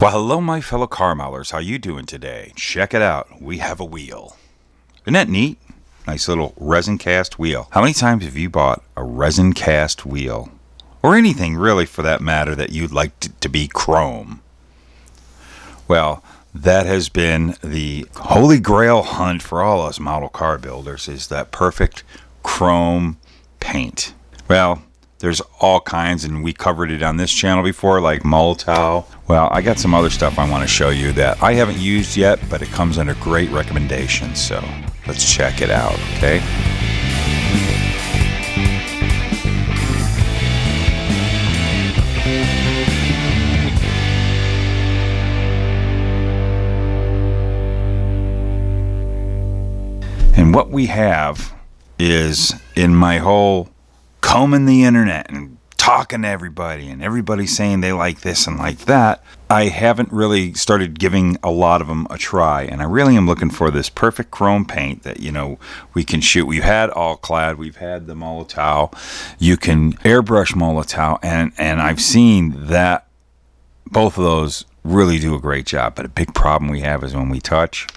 Well, hello, my fellow car modelers. How you doing today? Check it out. We have a wheel. Isn't that neat? Nice little resin cast wheel. How many times have you bought a resin cast wheel? Or anything really for that matter that you'd like to be chrome? Well, that has been the holy grail hunt for all us model car builders, is that perfect chrome paint. Well, there's all kinds, and we covered it on this channel before, like Molotow. Well, I got some other stuff I want to show you that I haven't used yet, but it comes under great recommendations. So let's check it out, okay? And what we have is, in my whole combing the internet and talking to everybody and everybody saying they like this and like that, I haven't really started giving a lot of them a try, and I really am looking for this perfect chrome paint that, you know, we can shoot. We've had all clad, we've had the Molotow, you can airbrush Molotow, and I've seen that both of those really do a great job. But a big problem we have is when we touch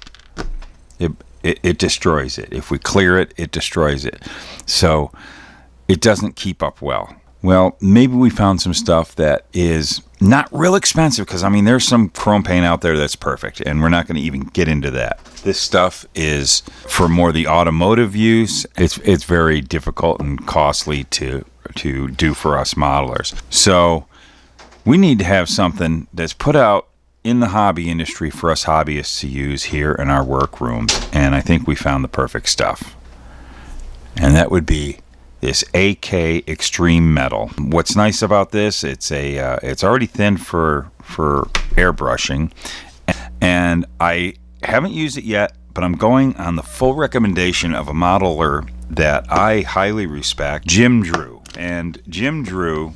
it destroys it. If we clear it, it destroys it. So it doesn't keep up well. Well, maybe we found some stuff that is not real expensive, because I mean, there's some chrome paint out there that's perfect, and we're not going to even get into that. This stuff is for more the automotive use. It's very difficult and costly to do for us modelers. So we need to have something that's put out in the hobby industry for us hobbyists to use here in our workrooms, and I think we found the perfect stuff. And that would be this AK Xtreme metal. What's nice about this, it's already thin for airbrushing, and I haven't used it yet, but I'm going on the full recommendation of a modeler that I highly respect, Jim Drew. And Jim Drew,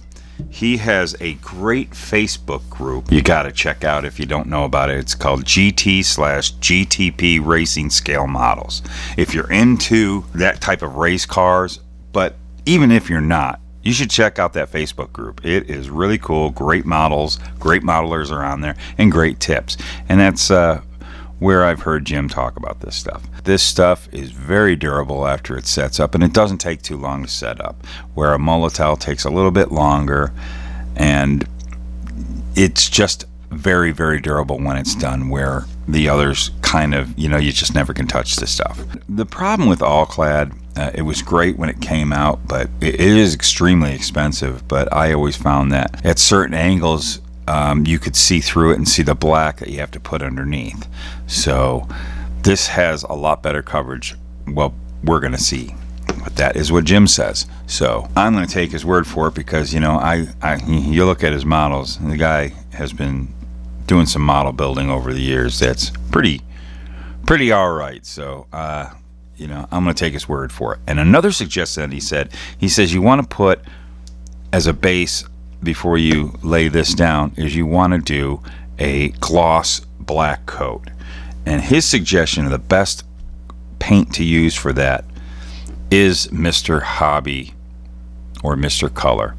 he has a great Facebook group you got to check out if you don't know about it. It's called GT/GTP Racing Scale Models. If you're into that type of race cars, but even if you're not, you should check out that Facebook group. It is really cool. Great models, great modelers are on there, and great tips. And that's where I've heard Jim talk about this stuff. This stuff is very durable after it sets up, and it doesn't take too long to set up, where a Molotow takes a little bit longer, and it's just very, very durable when it's done, where the others kind of, you know, you just never can touch this stuff. The problem with all clad, it was great when it came out, but it is extremely expensive. But I always found that at certain angles, you could see through it and see the black that you have to put underneath. So this has a lot better coverage. Well, we're going to see. But that is what Jim says. So I'm going to take his word for it, because, you know, you look at his models, and the guy has been doing some model building over the years that's pretty all right. So you know, I'm going to take his word for it. And another suggestion that he says you want to put as a base before you lay this down is you want to do a gloss black coat. And his suggestion of the best paint to use for that is Mr. Hobby or Mr. Color.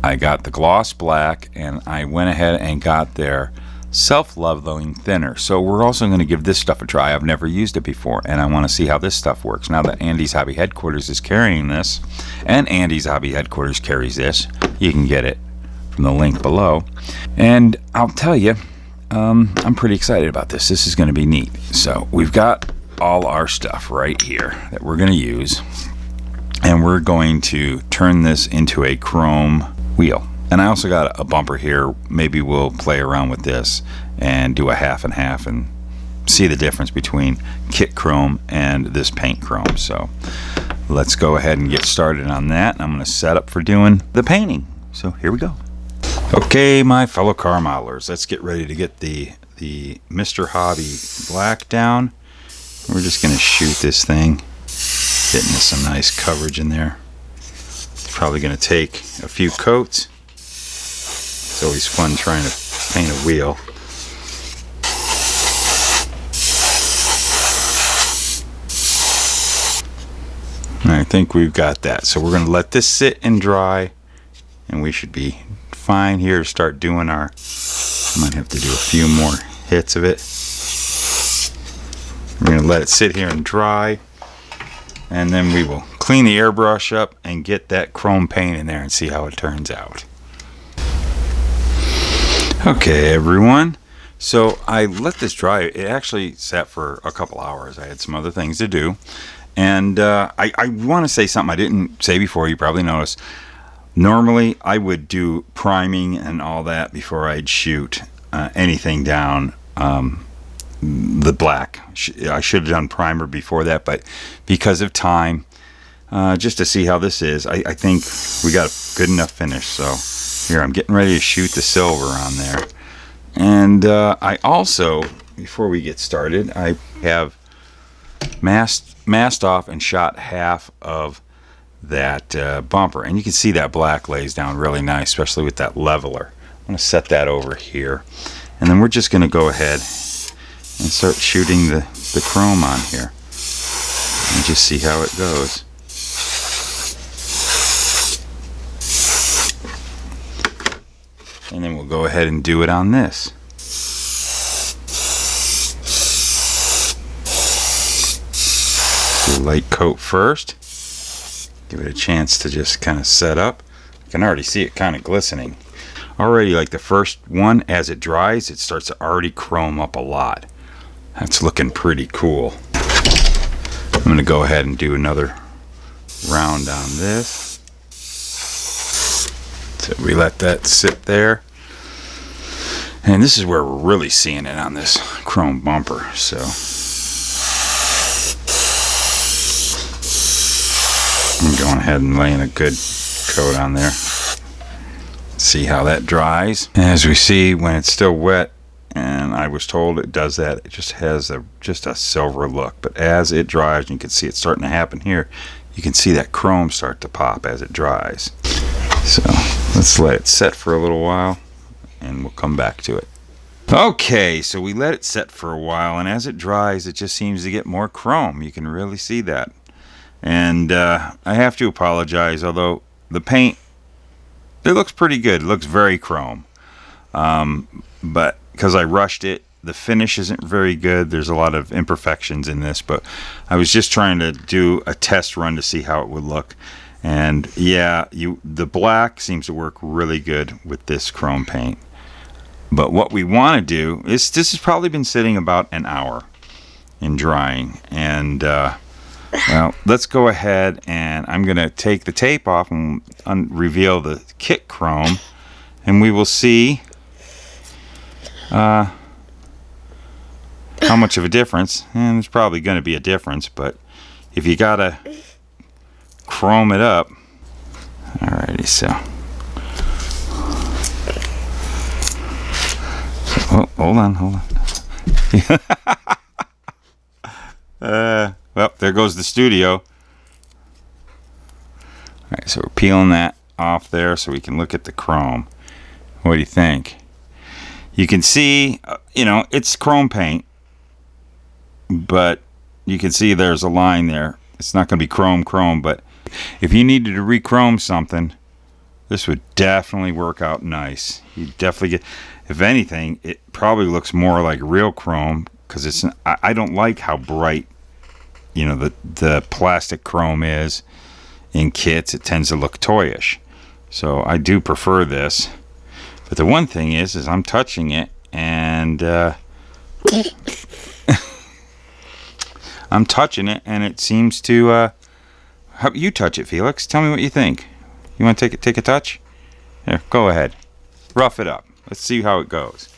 I got the gloss black, and I went ahead and got their self-leveling thinner. So we're also going to give this stuff a try. I've never used it before, and I want to see how this stuff works. Now that Andy's Hobby Headquarters is carrying this, and Andy's Hobby Headquarters carries this, you can get it from the link below. And I'll tell you, I'm pretty excited about this. This is going to be neat. So we've got all our stuff right here that we're going to use, and we're going to turn this into a chrome wheel. And I also got a bumper here. Maybe we'll play around with this and do a half and half and see the difference between kit chrome and this paint chrome. So let's go ahead and get started on that. I'm going to set up for doing the painting. So here we go. Okay, my fellow car modelers, let's get ready to get the Mr. Hobby black down. We're just going to shoot this thing, getting some nice coverage in there. It's probably going to take a few coats. It's always fun trying to paint a wheel. I think we've got that. So we're going to let this sit and dry, and we should be fine here to start doing our I might have to do a few more hits of it. We're going to let it sit here and dry, and then we will clean the airbrush up and get that chrome paint in there and see how it turns out. Okay, everyone. So I let this dry. It actually sat for a couple hours. I had some other things to do. And I want to say something I didn't say before. You probably noticed. Normally, I would do priming and all that before I'd shoot anything down the black. I should have done primer before that, but because of time, just to see how this is, I think we got a good enough finish. So here, I'm getting ready to shoot the silver on there. And I also, before we get started, I have masked off and shot half of that bumper. And you can see that black lays down really nice, especially with that leveler. I'm going to set that over here. And then we're just going to go ahead and start shooting the chrome on here. And just see how it goes. And then we'll go ahead and do it on this. Do a light coat first. Give it a chance to just kind of set up. I can already see it kind of glistening. Already, like the first one, as it dries, it starts to already chrome up a lot. That's looking pretty cool. I'm going to go ahead and do another round on this. So we let that sit there. And this is where we're really seeing it on this chrome bumper. So I'm going ahead and laying a good coat on there. See how that dries. As we see, when it's still wet, and I was told it does that, it just has just a silver look. But as it dries, you can see it's starting to happen here. You can see that chrome start to pop as it dries. So let's let it set for a little while, and we'll come back to it. Okay, so we let it set for a while, and as it dries, it just seems to get more chrome. You can really see that. And I have to apologize, although the paint, it looks pretty good. It looks very chrome. But because I rushed it, the finish isn't very good. There's a lot of imperfections in this, but I was just trying to do a test run to see how it would look. And yeah, the black seems to work really good with this chrome paint. But what we want to do is, this has probably been sitting about an hour in drying. And well, let's go ahead, and I'm going to take the tape off and reveal the kit chrome, and we will see how much of a difference. And there's probably going to be a difference, but if you got to chrome it up. Alrighty, so. Oh, hold on. Well, there goes the studio. Alright, so we're peeling that off there so we can look at the chrome. What do you think? You can see, it's chrome paint, but you can see there's a line there. It's not going to be chrome, but if you needed to re-chrome something, this would definitely work out nice. You definitely get, if anything, it probably looks more like real chrome, because I don't like how bright, the plastic chrome is in kits. It tends to look toyish. So I do prefer this. But the one thing is I'm touching it, and I'm touching it, and it seems to. How you touch it, Felix? Tell me what you think. You want to take a touch? Here, go ahead. Rough it up. Let's see how it goes.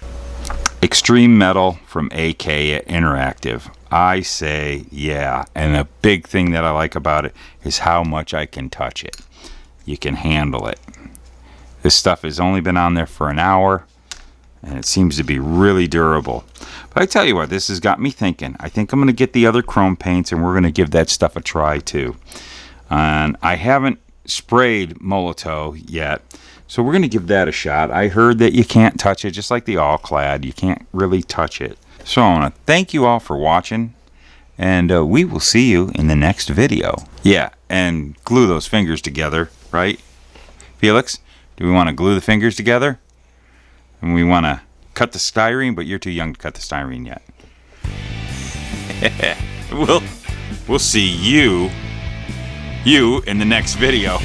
Xtreme Metal from AK Interactive. I say yeah, and a big thing that I like about it is how much I can touch it. You can handle it. This stuff has only been on there for an hour, and it seems to be really durable. But I tell you what, this has got me thinking. I think I'm going to get the other chrome paints, and we're going to give that stuff a try too. And I haven't sprayed Molotow yet, so we're going to give that a shot. I heard that you can't touch it, just like the all-clad. You can't really touch it. So I want to thank you all for watching, and we will see you in the next video. Yeah, and glue those fingers together, right? Felix, do we want to glue the fingers together? And we want to cut the styrene, but you're too young to cut the styrene yet. We'll see you in the next video.